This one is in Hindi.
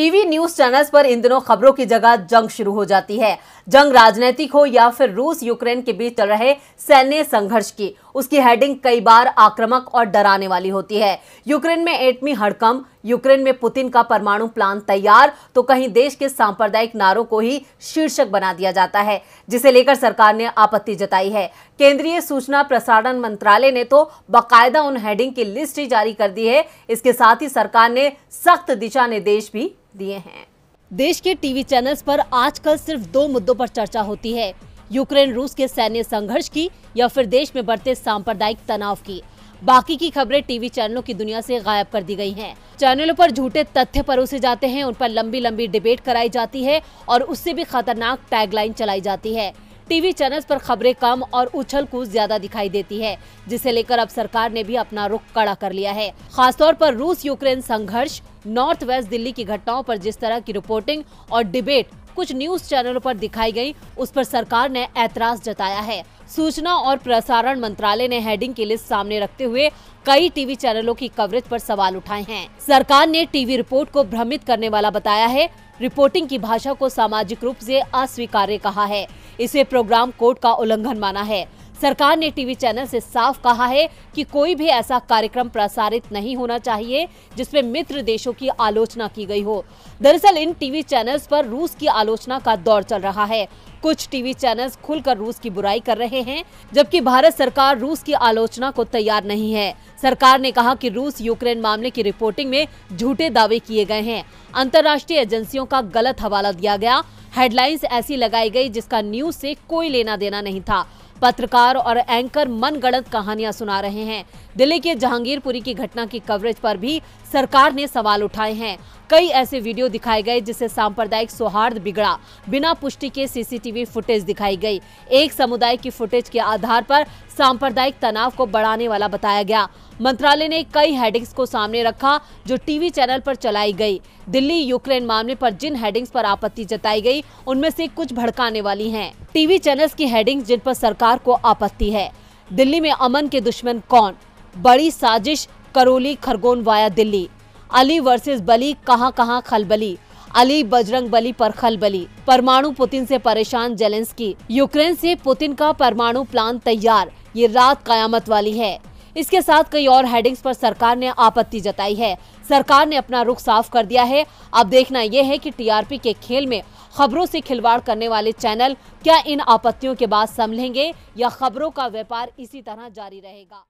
टीवी न्यूज चैनल्स पर इन दिनों खबरों की जगह जंग शुरू हो जाती है। जंग राजनीतिक हो या फिर रूस यूक्रेन के बीच चल रहे सैन्य संघर्ष की, उसकी हेडिंग कई बार आक्रामक और डराने वाली होती है। यूक्रेन में एटमी हड़कंप, यूक्रेन में पुतिन का परमाणु प्लान तैयार, तो कहीं देश के सांप्रदायिक नारों को ही शीर्षक बना दिया जाता है, जिसे लेकर सरकार ने आपत्ति जताई है। केंद्रीय सूचना प्रसारण मंत्रालय ने तो बाकायदा उन हेडिंग की लिस्ट ही जारी कर दी है। इसके साथ ही सरकार ने सख्त दिशा निर्देश भी दिए हैं। देश के टीवी चैनल्स पर आजकल सिर्फ दो मुद्दों पर चर्चा होती है, यूक्रेन रूस के सैन्य संघर्ष की या फिर देश में बढ़ते सांप्रदायिक तनाव की। बाकी की खबरें टीवी चैनलों की दुनिया से गायब कर दी गई हैं। चैनलों पर झूठे तथ्य परोसे जाते हैं, उन पर लंबी लंबी डिबेट कराई जाती है और उससे भी खतरनाक टैगलाइन चलाई जाती है। टीवी चैनल्स पर खबरें कम और उछल कूद ज्यादा दिखाई देती है, जिसे लेकर अब सरकार ने भी अपना रुख कड़ा कर लिया है। खासतौर पर रूस यूक्रेन संघर्ष, नॉर्थ वेस्ट दिल्ली की घटनाओं पर जिस तरह की रिपोर्टिंग और डिबेट कुछ न्यूज चैनलों पर दिखाई गई, उस पर सरकार ने ऐतराज जताया है। सूचना और प्रसारण मंत्रालय ने हेडिंग की लिस्ट सामने रखते हुए कई टीवी चैनलों की कवरेज पर सवाल उठाए हैं। सरकार ने टीवी रिपोर्ट को भ्रमित करने वाला बताया है, रिपोर्टिंग की भाषा को सामाजिक रूप से अस्वीकार्य कहा है, इसे प्रोग्राम कोड का उल्लंघन माना है। सरकार ने टीवी चैनल से साफ कहा है कि कोई भी ऐसा कार्यक्रम प्रसारित नहीं होना चाहिए जिसमें मित्र देशों की आलोचना की गई हो। दरअसल इन टीवी चैनल्स पर रूस की आलोचना का दौर चल रहा है। कुछ टीवी चैनल्स खुलकर रूस की बुराई कर रहे हैं, जबकि भारत सरकार रूस की आलोचना को तैयार नहीं है। सरकार ने कहा कि रूस यूक्रेन मामले की रिपोर्टिंग में झूठे दावे किए गए हैं, अंतर्राष्ट्रीय एजेंसियों का गलत हवाला दिया गया, हेडलाइंस ऐसी लगाई गई जिसका न्यूज से कोई लेना देना नहीं था, पत्रकार और एंकर मनगढ़ंत कहानियां सुना रहे हैं। दिल्ली के जहांगीरपुरी की घटना की कवरेज पर भी सरकार ने सवाल उठाए हैं। कई ऐसे वीडियो दिखाए गए जिससे सांप्रदायिक सौहार्द बिगड़ा, बिना पुष्टि के सीसीटीवी फुटेज दिखाई गई, एक समुदाय की फुटेज के आधार पर सांप्रदायिक तनाव को बढ़ाने वाला बताया गया। मंत्रालय ने कई हेडिंग्स को सामने रखा जो टीवी चैनल पर चलाई गई। दिल्ली यूक्रेन मामले पर जिन हेडिंग्स पर आपत्ति जताई गई, उनमें से कुछ भड़काने वाली हैं। टीवी चैनल्स की हेडिंग्स जिन पर सरकार को आपत्ति है। दिल्ली में अमन के दुश्मन कौन, बड़ी साजिश, करौली खरगोन वाया दिल्ली, अली वर्सेस बली, कहां कहां खलबली, अली बजरंग बली पर खलबली, परमाणु पुतिन से परेशान जेलेंस्की, यूक्रेन से पुतिन का परमाणु प्लान तैयार, ये रात कयामत वाली है। इसके साथ कई और हेडिंग्स पर सरकार ने आपत्ति जताई है। सरकार ने अपना रुख साफ कर दिया है। अब देखना यह है कि टीआरपी के खेल में खबरों से खिलवाड़ करने वाले चैनल क्या इन आपत्तियों के बाद संभलेंगे या खबरों का व्यापार इसी तरह जारी रहेगा।